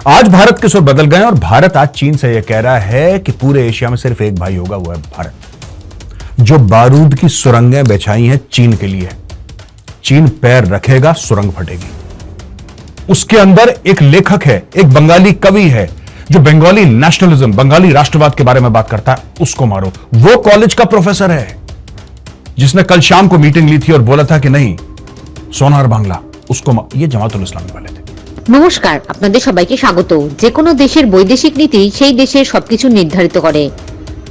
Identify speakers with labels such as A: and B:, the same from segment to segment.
A: आज भारत के सुर बदल गए और भारत आज चीन से यह कह रहा है कि पूरे एशिया में सिर्फ एक भाई होगा, वो है भारत। जो बारूद की सुरंगें बिछाई हैं चीन के लिए, चीन पैर रखेगा सुरंग फटेगी। उसके अंदर एक लेखक है, एक बंगाली कवि है जो बंगाली नेशनलिज्म, बंगाली राष्ट्रवाद के बारे में बात करता है, उसको मारो। वो कॉलेज का प्रोफेसर है जिसने कल शाम को मीटिंग ली थी और बोला था कि नहीं सोनार बांग्ला, उसको ये जमातुल इस्लामी वाले थे।
B: নমস্কার, আপনাদের সবাইকে স্বাগত। যে কোনো দেশের বৈদেশিক নীতি সেই দেশের সবকিছু নির্ধারিত করে,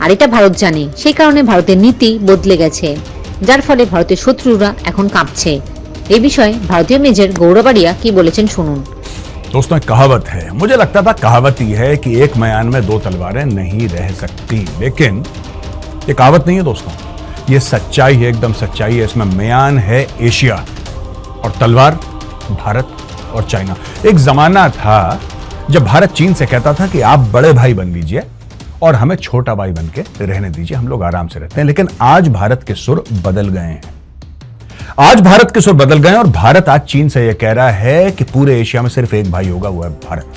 B: আর এটা ভারত জানে। সেই কারণে ভারতের নীতি বদলে গেছে, যার ফলে ভারতের শত্রুরা এখন কাঁপছে। এই বিষয়ে ভারতীয় মেজর গৌরবাড়িয়া কি বলেছেন শুনুন।
A: दोस्तों, एक कहावत है, मुझे लगता था कहावत ही है कि एक म्यान में दो तलवारें नहीं रह सकती, लेकिन ये कहावत नहीं है दोस्तों, ये सच्चाई है, एकदम सच्चाई है। इसमें म्यान है एशिया और तलवार भारत और चाइना। एक जमाना था जब भारत चीन से कहता था कि आप बड़े भाई बन लीजिए और हमें छोटा भाई बन के रहने दीजिए, हम लोग आराम से रहते हैं। लेकिन आज भारत के सुर बदल गए हैं। आज भारत के सुर बदल गए और भारत आज चीन से यह कह रहा है कि पूरे एशिया में सिर्फ एक भाई होगा, वो है भारत।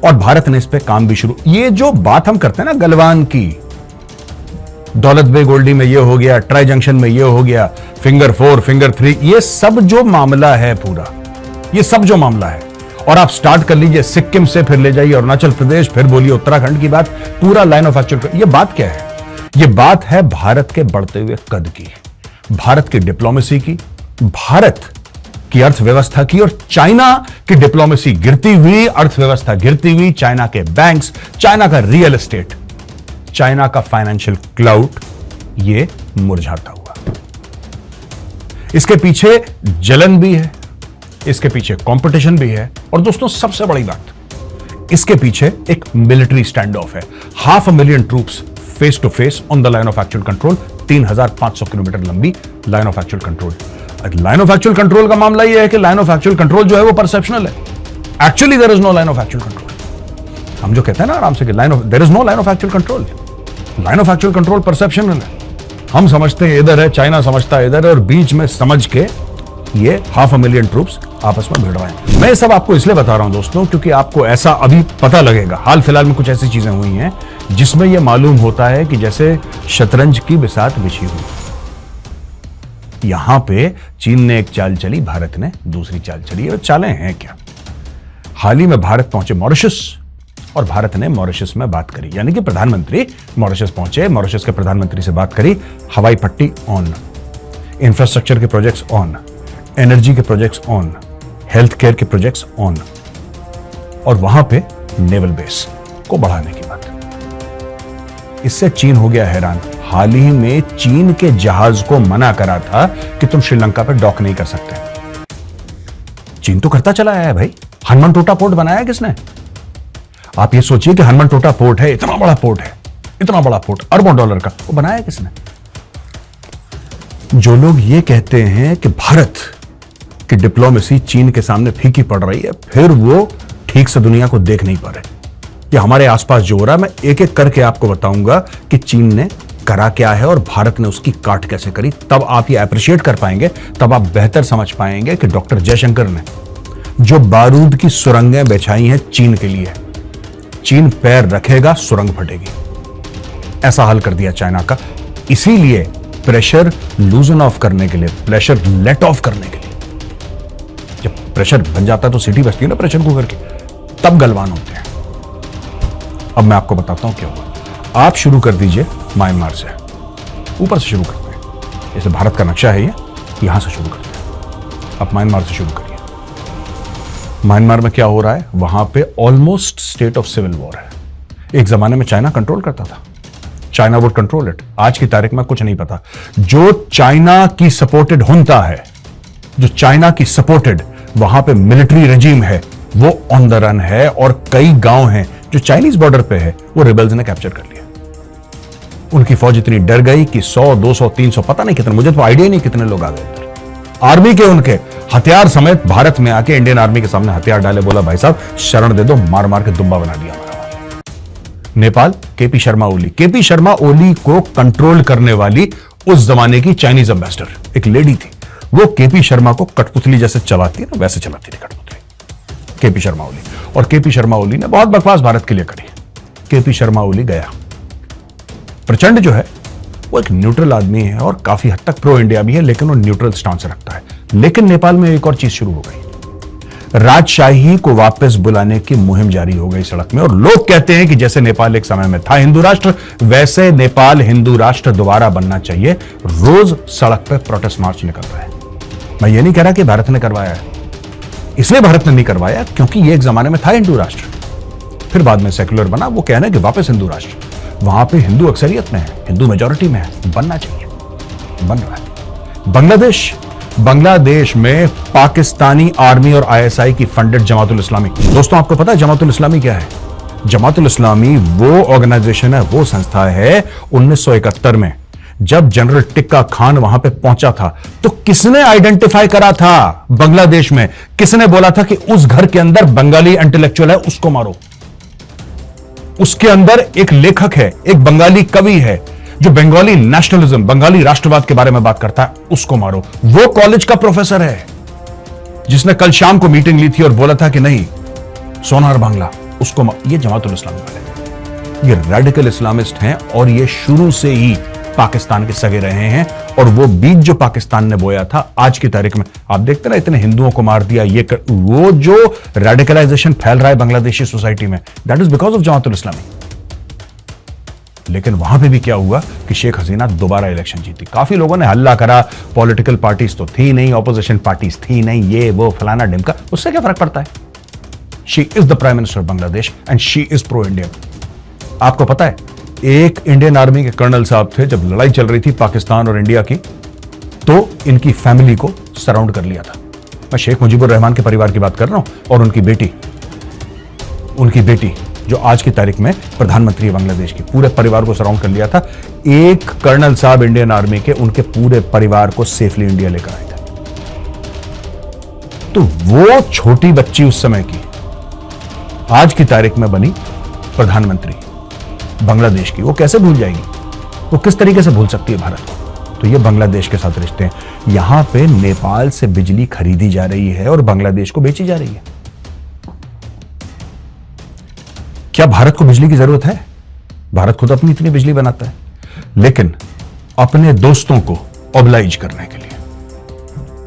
A: और भारत ने इस पे काम भी शुरू। ये जो बात हम करते हैं ना गलवान की, दौलत बे गोल्डी में ये हो गया, ट्राई जंक्शन में ये हो गया, फिंगर 4 फिंगर 3, ये सब जो मामला है पूरा, ये सब जो मामला है, और आप स्टार्ट कर लीजिए सिक्किम से, फिर ले जाइए अरुणाचल प्रदेश, फिर बोलिए उत्तराखंड की बात, पूरा लाइन ऑफ एक्चुअल। ये बात क्या है? ये बात है भारत के बढ़ते हुए कद की, भारत की डिप्लोमेसी की, भारत की अर्थव्यवस्था की, और चाइना की डिप्लोमेसी गिरती हुई, अर्थव्यवस्था गिरती हुई, चाइना के बैंक्स, चाइना का रियल एस्टेट, चाइना का फाइनेंशियल क्लाउड, ये मुरझाता हुआ। इसके पीछे जलन भी है, इसके पीछे कंपटीशन भी है, और दोस्तों सबसे बड़ी बात, इसके पीछे एक मिलिट्री स्टैंड ऑफ है। 500,000 troops face to face on the line of actual control, 3,500 kilometre लंबी line of actual control. Line of actual control का मामला यह है कि लाइन ऑफ एक्चुअल कंट्रोल जो है वो परसेप्शनल है। Actually there is no line of actual control. हम जो कहते हैं ना आराम से कि there is no line of actual control, line of actual control perceptional है। हम समझते हैं इधर है, चाइना समझता है इधर है, और बीच में समझ के ये 500,000 ट्रूप्स आपस में भिड़ रहे हैं। मैं ये सब आपको इसलिए बता रहा हूं दोस्तों क्योंकि आपको ऐसा अभी पता लगेगा, हाल फिलहाल में कुछ ऐसी चीजें हुई हैं जिसमें यह मालूम होता है कि जैसे शतरंज की बिसात बिछी हुई। यहां पे चीन ने एक चाल चली, भारत ने दूसरी चाल चली। और चालें हैं क्या? हाल ही में भारत पहुंचे मॉरिशस, और भारत ने मॉरिशस में बात करी, यानी कि प्रधानमंत्री मॉरिशस पहुंचे, मॉरिशस के प्रधानमंत्री से बात करी। हवाई पट्टी ऑन, इंफ्रास्ट्रक्चर के प्रोजेक्ट्स ऑन, एनर्जी के प्रोजेक्ट्स ऑन, हेल्थ केयर के प्रोजेक्ट्स ऑन, और वहां पे नेवल बेस को बढ़ाने की बात। इससे चीन हो गया हैरान। हाल ही में चीन के जहाज को मना करा था कि तुम श्रीलंका पर डॉक नहीं कर सकते। चीन तो करता चला आया है भाई। हनुमान टोटा पोर्ट बनाया किसने? आप ये सोचिए कि हनुमान टोटा पोर्ट है, इतना बड़ा पोर्ट है, इतना बड़ा पोर्ट, अरबों डॉलर का, वो बनाया किसने? जो लोग ये कहते हैं कि भारत की डिप्लोमेसी चीन के सामने फीकी पड़ रही है, फिर वो ठीक से दुनिया को देख नहीं पा रहे। कि हमारे आसपास जो हो रहा है, मैं एक एक करके आपको बताऊंगा कि चीन ने करा क्या है और भारत ने उसकी काट कैसे करी। तब आप ये अप्रिशिएट कर पाएंगे, तब आप बेहतर समझ पाएंगे कि डॉक्टर जयशंकर ने जो बारूद की सुरंगें बिछाई हैं चीन के लिए, चीन पैर रखेगा सुरंग फटेगी, ऐसा हाल कर दिया चाइना का। इसीलिए प्रेशर लूजन ऑफ करने के लिए, प्रेशर लेट ऑफ करने के लिए, जब प्रेशर बन जाता है तो सीटी बजती है ना प्रेशर कुकर की, तब गलवान होते हैं। अब मैं आपको बताता हूं क्या हुआ। आप शुरू कर दीजिए म्यांमार से, ऊपर से शुरू करते हैं। जैसे भारत का नक्शा है ये, यहां से शुरू करते हैं। आप म्यांमार से शुरू करिए। म्यांमार में क्या हो रहा है? वहां पे almost state of civil war है। एक जमाने में चाइना कंट्रोल करता था, चाइना वुड कंट्रोल इट। आज की तारीख में कुछ नहीं पता। जो चाइना की सपोर्टेड हुंता है, जो चाइना की सपोर्टेड वहां पे मिलिट्री रेजिम है, वो ऑन द रन है, और कई गांव हैं जो चाइनीज बॉर्डर पे है, वो रिबेल्स ने कैप्चर कर लिया। उनकी फौज इतनी डर गई कि 100, 200, 300, पता नहीं कितने, मुझे तो आइडिया नहीं कितने लोग आ गए। आर्मी के उनके हथियार समेत भारत में आके इंडियन आर्मी के सामने हथियार डाले, बोला भाई साहब शरण दे दो, मार मार के दुम्बा बना दिया हमारा। नेपाल, केपी शर्मा ओली। केपी शर्मा ओली को कंट्रोल करने वाली उस जमाने की चाइनीज एम्बेसडर एक लेडी थी, वो केपी शर्मा को कठपुतली जैसे चलाती है ना, वैसे चलाती थी कठपुतली। केपी शर्मा ओली। और केपी शर्मा ओली ने बहुत बकवास भारत के लिए करी। केपी शर्मा ओली गया। प्रचंड जो है वो एक न्यूट्रल आदमी है और काफी हद तक प्रो इंडिया भी है, लेकिन वो न्यूट्रल स्टांस रखता है। लेकिन नेपाल में एक और चीज शुरू हो गई, राजशाही को वापस बुलाने की मुहिम जारी हो गई सड़क में। और लोग कहते हैं कि जैसे नेपाल एक समय में था हिंदू राष्ट्र, वैसे नेपाल हिंदू राष्ट्र दोबारा बनना चाहिए। रोज सड़क पे प्रोटेस्ट मार्च निकल रहा है। मैं ये नहीं कह रहा कि भारत ने करवाया है, इसलिए भारत ने नहीं करवाया क्योंकि ये एक जमाने में था हिंदू राष्ट्र, फिर बाद में सेक्युलर बना। वो कहना है कि वापस हिंदू राष्ट्र, वहां पे हिंदू अक्सरियत में है, हिंदू मेजॉरिटी में है, बनना चाहिए, बन रहा है। बांग्लादेश में पाकिस्तानी आर्मी और आईएसआई की फंडेड जमातुल इस्लामी। दोस्तों आपको पता है जमातुल इस्लामी क्या है? जमातुल इस्लामी वो ऑर्गेनाइजेशन है, वो संस्था है 1971 में जब जनरल टिक्का खान वहां पे पहुंचा था तो किसने आइडेंटिफाई करा था बांग्लादेश में? किसने बोला था कि उस घर के अंदर बंगाली इंटेलेक्चुअल है, उसको मारो। उसके अंदर एक लेखक है, एक बंगाली कवि है जो बंगाली नेशनलिज्म, बंगाली राष्ट्रवाद के बारे में बात करता है, उसको मारो। वो कॉलेज का प्रोफेसर है जिसने कल शाम को मीटिंग ली थी और बोला था कि नहीं सोनार बांग्ला, उसको ये जमातुल इस्लामी वाले, ये रेडिकल इस्लामिस्ट हैं और ये शुरू से ही पाकिस्तान के सगे रहे हैं। और वो बीज जो पाकिस्तान ने बोया था आज की तारीख में, आप देखते ना इतने हिंदुओं को मार दिया, वो जो रेडिकलाइजेशन फैल रहा है बांग्लादेशी सोसाइटी में, that is because of Jamatul Islami. लेकिन वहां पे भी क्या हुआ कि शेख हसीना दोबारा इलेक्शन जीती। काफी लोगों ने हल्ला करा, पॉलिटिकल पार्टीज तो थी नहीं, ऑपोजिशन पार्टीज थी नहीं, ये वो फलाना ढिमका, उससे क्या फर्क पड़ता है? She is the prime minister of Bangladesh and she is pro Indian. आपको पता है एक इंडियन आर्मी के कर्नल साहब थे, जब लड़ाई चल रही थी पाकिस्तान और इंडिया की, तो इनकी फैमिली को सराउंड कर लिया था। मैं शेख मुजीबुर रहमान के परिवार की बात कर रहा हूं, और उनकी बेटी जो आज की तारीख में प्रधानमंत्री है बांग्लादेश की, पूरे परिवार को सराउंड कर लिया था। एक कर्नल साहब इंडियन आर्मी के उनके पूरे परिवार को सेफली इंडिया लेकर आए थे। तो वो छोटी बच्ची उस समय की आज की तारीख में बनी प्रधानमंत्री बांग्लादेश की, वो कैसे भूल जाएगी? वो किस तरीके से भूल सकती है भारत को? तो ये बांग्लादेश के साथ रिश्ते हैं। यहां पे नेपाल से बिजली खरीदी जा रही है और बांग्लादेश को बेची जा रही है। क्या भारत को बिजली की जरूरत है? भारत खुद अपनी इतनी बिजली बनाता है, लेकिन अपने दोस्तों को ऑब्लाइज करने के लिए,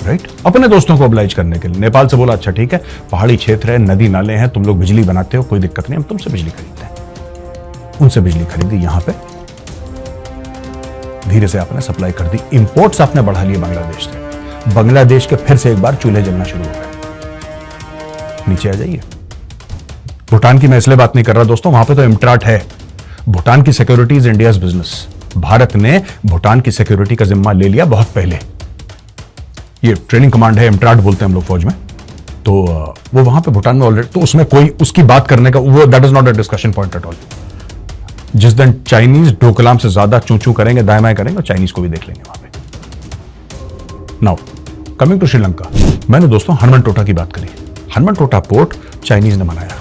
A: राइट, अपने दोस्तों को ऑब्लाइज करने के लिए नेपाल से बोला अच्छा ठीक है, पहाड़ी क्षेत्र है, नदी नाले हैं, तुम लोग बिजली बनाते हो, कोई दिक्कत नहीं, हम तुमसे बिजली खरीदते हैं। उनसे बिजली खरीदी, यहां पे धीरे से आपने सप्लाई कर दी, इंपोर्ट्स आपने बढ़ा लिए बांग्लादेश से। बांग्लादेश के फिर से एक बार चूल्हे जलना शुरू हो गए। नीचे आ जाइए। भूटान की मैं इसलिए बात नहीं कर रहा दोस्तों, वहां पे तो इम्ट्राट है। भूटान की security is India's business. Bharat ने भूटान की सिक्योरिटी का जिम्मा ले लिया बहुत पहले। ये ट्रेनिंग कमांड है, इम्ट्राट बोलते हैं हम लोग फौज में। तो वो वहां पे भूटान में ऑलरेडी, तो उसमें कोई उसकी बात करने का वो that is not a discussion point at all. जिस दिन चाइनीज डोकलाम से ज्यादा चूचू करेंगे, दाएं बाएं करेंगे, चाइनीज को भी देख लेंगे वहां पे। नाउ कमिंग टू श्रीलंका, मैंने दोस्तों हनुमनटोटा की बात करी। हनुमनटोटा पोर्ट चाइनीज ने बनाया,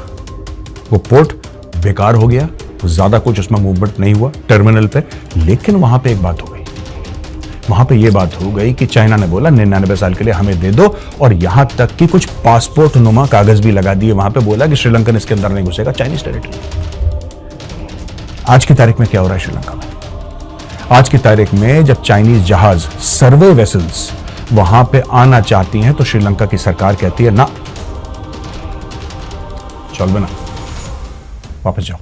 A: वो पोर्ट बेकार हो गया, ज्यादा कुछ उसमें मूवमेंट नहीं हुआ टर्मिनल पे। लेकिन वहां पे एक बात हो गई, वहां पे ये बात हो गई कि चाइना ने बोला 99 साल के लिए हमें दे दो, और यहां तक कि कुछ पासपोर्ट नुमा कागज भी लगा दिए वहां पे, बोला कि श्रीलंकन इसके अंदर नहीं घुसेगा, चाइनीज टेरिटरी। आज की तारीख में क्या हो रहा है श्रीलंका में? आज की तारीख में जब चाइनीज जहाज, सर्वे वेसल्स वहां पे आना चाहती हैं तो श्रीलंका की सरकार कहती है ना, चल बना, वापस जाओ।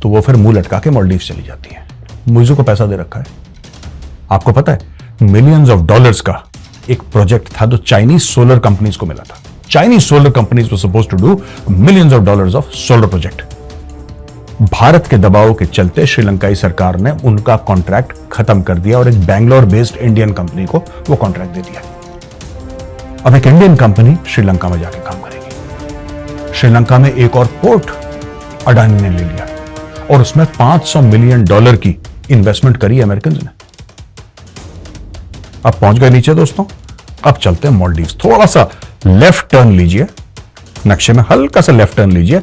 A: तो वो फिर मुंह लटका के मालदीव चली जाती है। मुझे को पैसा दे रखा है। आपको पता है मिलियंस ऑफ डॉलर्स का एक प्रोजेक्ट था जो चाइनीज सोलर कंपनीज को मिला था। Chinese solar companies were supposed to do millions of dollars of solar project. Bharat के दबाव के चलते श्रीलंकाई सरकार ने उनका कॉन्ट्रैक्ट खत्म कर दिया और एक बैंगलोर बेस्ड इंडियन कंपनी को वो कॉन्ट्रैक्ट दे दिया। अब एक इंडियन कंपनी श्रीलंका में जाके काम करेगी। श्रीलंका में एक और पोर्ट अडानी ने ले लिया और उसमें $500 मिलियन की इन्वेस्टमेंट करी अमेरिकन ने। अब पहुंच गए नीचे दोस्तों। अब चलते हैं मालदीव्स। थोड़ा सा लेफ्ट टर्न लीजिए, नक्शे में हल्का सा लेफ्ट टर्न लीजिए,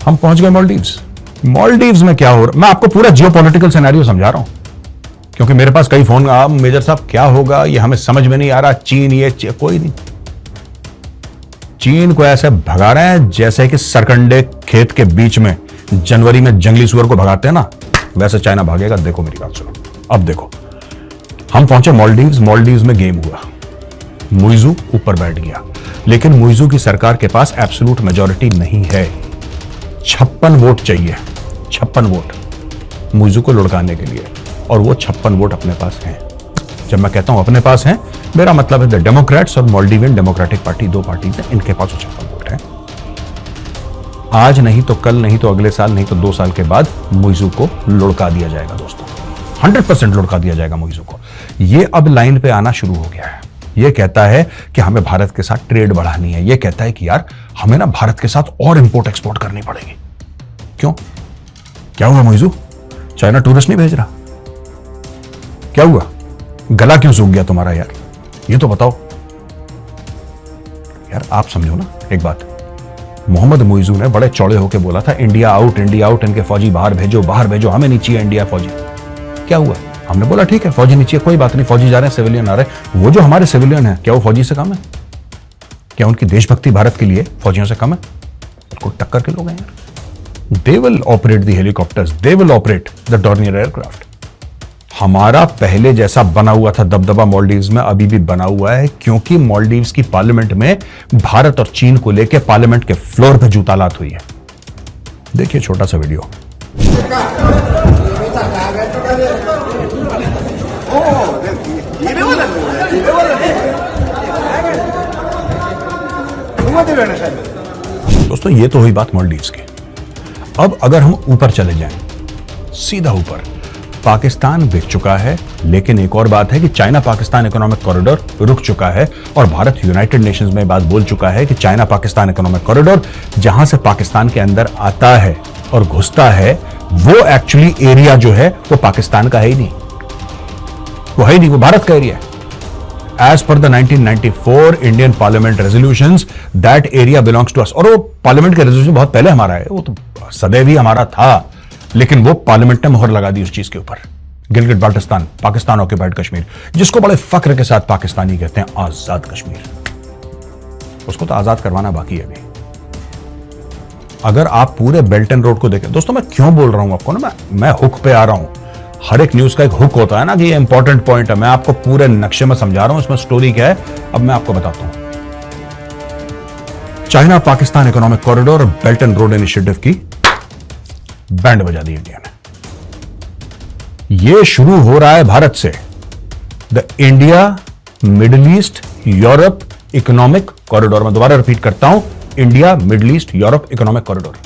A: हम पहुंच गए मालदीव्स। मालदीव्स में क्या हो रहा, मैं आपको पूरा जियोपॉलिटिकल सिनेरियो समझा रहा हूं, क्योंकि मेरे पास कई फोन, मेजर साहब क्या होगा, ये हमें समझ में नहीं आ रहा, चीन ये कोई नहीं। चीन को ऐसे भगा रहे हैं जैसे कि सरकंडे खेत के बीच में जनवरी में जंगली सुअर को भगाते हैं ना, वैसे चाइना भागेगा। देखो मेरी बात सुनो। अब देखो, हम पहुंचे मॉलडीव्स। मॉलडीव्स में गेम हुआ, मुइजू ऊपर बैठ गया, लेकिन मुइजू की सरकार के पास एब्सोल्यूट मेजॉरिटी नहीं है। 56 वोट चाहिए, 56 वोट मुइजू को लुढ़काने के लिए, और वो 56 वोट अपने पास हैं। जब मैं कहता हूं अपने पास हैं, मेरा मतलब है द डेमोक्रेट्स और मॉलडीवियन डेमोक्रेटिक पार्टी, दो पार्टीज हैं, इनके पास 56 वोट हैं। आज नहीं तो कल, नहीं तो अगले साल, नहीं तो 2 साल के बाद मुइजू को लुढ़का दिया जाएगा दोस्तों। 100% लुढ़का दिया जाएगा मुइजू को। ये अब लाइन पे आना शुरू हो गया है। ये कहता है कि हमें भारत के साथ ट्रेड बढ़ानी है। ये कहता है कि यार हमें ना भारत के साथ और इंपोर्ट एक्सपोर्ट करनी पड़ेगी। क्यों? क्या हुआ मुइजू? चाइना टूरिस्ट नहीं भेज रहा? क्या हुआ? गला क्यों सूख गया तुम्हारा यार? ये तो बताओ यार। आप समझो ना एक बात, मोहम्मद मुइजू ने बड़े चौड़े होकर बोला था इंडिया आउट, इंडिया आउट, इनके फौजी बाहर भेजो, बाहर भेजो, हमें नहीं चाहिए इंडिया फौजी। क्या हुआ? हमने बोला ठीक है फौजी नहीं चाहिए, कोई बात नहीं, फौजी जा रहे हैं, सिविलियन आ रहे हैं। वो जो हमारे सिविलियन है, क्या वो फौजी से कम है? क्या उनकी देशभक्ति भारत के लिए फौजियों से कम है? उनको टक्कर के लोग हैं यार। They will operate the helicopters, they will operate the Dornier aircraft. हमारा पहले जैसा बना हुआ था दबदबा मॉलडीव्स में अभी भी बना हुआ है, क्योंकि मॉलडीव्स की पार्लियामेंट में भारत और चीन को लेकर पार्लियामेंट के फ्लोर पे जूतालात हुई है। देखिए छोटा सा वीडियो। दोस्तों ये तो हुई बात मॉलडीव्स की। अब अगर हम ऊपर चले जाएं, सीधा ऊपर, पाकिस्तान बिक चुका है, लेकिन एक और बात है कि चाइना पाकिस्तान इकोनॉमिक कॉरिडोर रुक चुका है, और भारत यूनाइटेड नेशंस में बात बोल चुका है कि चाइना पाकिस्तान इकोनॉमिक कॉरिडोर जहां से पाकिस्तान के अंदर आता है और घुसता है, वो एक्चुअली एरिया जो है वो पाकिस्तान का है ही नहीं, वो है ही नहीं, वो भारत का एरिया है। As per the 1994 Indian Parliament resolutions, that area belongs to us। और वो पार्लियामेंट का रेजोल्यूशन बहुत पहले हमारा है, वो तो सदैव ही हमारा था, लेकिन वो पार्लियामेंट ने मोहर लगा दी उस चीज के ऊपर। गिलगिट बाल्टिस्तान, पाकिस्तान ऑक्यूपाइड कश्मीर, जिसको बड़े फक्र के साथ पाकिस्तानी कहते हैं, आजाद कश्मीर, उसको तो आजाद करवाना बाकी है अभी। अगर आप पूरे बेल्ट एंड रोड को देखें, दोस्तों मैं क्यों बोल रहा हूं आपको ना, मैं हुक पे आ रहा हूं। हर एक न्यूज का एक हुक होता है ना कि ये इंपॉर्टेंट पॉइंट है। मैं आपको पूरे नक्शे में समझा रहा हूं, इसमें स्टोरी क्या है अब मैं आपको बताता हूं। चाइना पाकिस्तान इकोनॉमिक कॉरिडोर और बेल्ट एंड रोड इनिशिएटिव की बैंड बजा दी इंडिया ने। ये शुरू हो रहा है भारत से, the India middle east Europe economic corridor. मैं दोबारा रिपीट करता हूं, India middle east Europe economic corridor.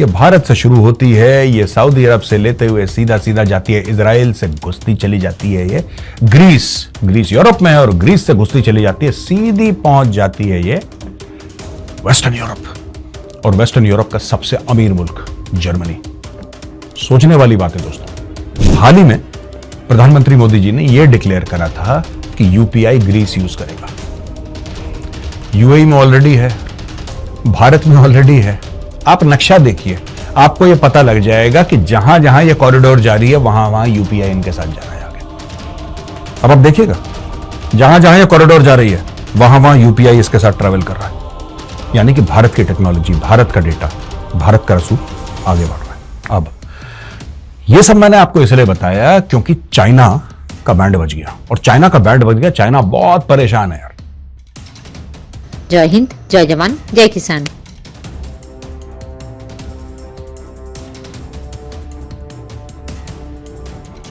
A: ये भारत से शुरू होती है, ये सऊदी अरब से लेते हुए सीधा सीधा जाती है इजराइल से, घुसती चली जाती है ये ग्रीस यूरोप में है, और ग्रीस से घुसती चली जाती है, सीधी पहुंच जाती है ये वेस्टर्न यूरोप। और वेस्टर्न यूरोप का सबसे अमीर मुल्क जर्मनी। सोचने वाली बात है दोस्तों। हाल ही में प्रधानमंत्री मोदी जी ने यह डिक्लेयर करा था कि यूपीआई ग्रीस यूज करेगा। यूएई में ऑलरेडी है, भारत में ऑलरेडी है। आप नक्शा देखिए, आपको यह पता लग जाएगा कि जहां जहां यह कॉरिडोर जारी है वहां वहां यूपीआई इनके साथ जा रहा है आगे। अब आप देखिएगा, जहां जहां यह कॉरिडोर जा रही है वहां वहां यूपीआई इसके साथ ट्रैवल कर रहा है। यानी कि भारत की टेक्नोलॉजी, भारत का डेटा, भारत का रसूख आगे बढ़ रहा है। अब यह सब मैंने आपको इसलिए बताया क्योंकि चाइना का बैंड बज गया, और चाइना का बैंड बज गया, चाइना बहुत परेशान है यार।
B: जय हिंद, जय जवान, जय किसान।